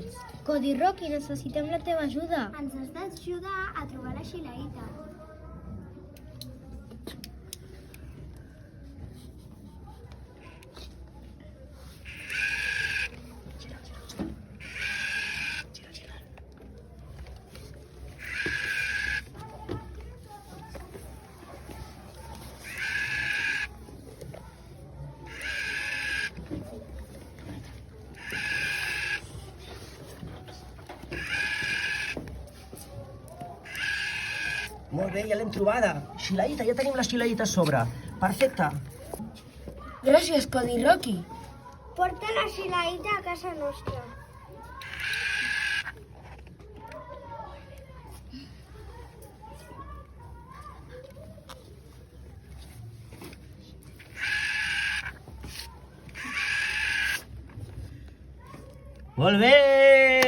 res. Cody Rocky, necessitem la teva ajuda. Ens has d'ajudar a trobar la Xilaïta. Molt bé, ja l'hem trobada. Xilaïta, ja tenim la Xilaïta a sobre. Perfecte. Gràcies, Cody Rocky. Porta la Xilaïta a casa nostra. Molt bé!